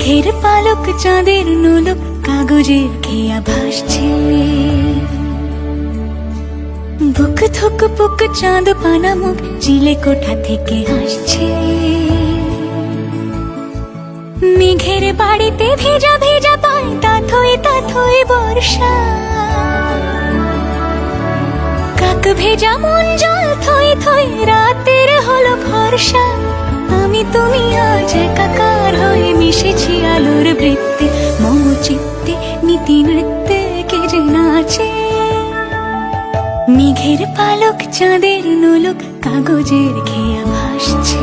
মেঘের পালক চাঁদের নোলক কাগজের খেয়া ভাসছে। বুক থুক পুক চাঁদ পানা মুখ চিলে কোঠা থেকে হাসছে। মেঘের বাড়িতে ভেজা ভেজা পায় তাথই বর্ষা। কাক ভেজা মন জল থই থই রাতের হলো ভরসা। আমি তুমি আজ একাকার হয়ে মিশেছি আলোর বৃত্তে। মম চিত্তে নীতি নৃত্যে কে যে নাচে। মেঘের পালক চাঁদের নোলক কাগজের খেয়া ভাসছে।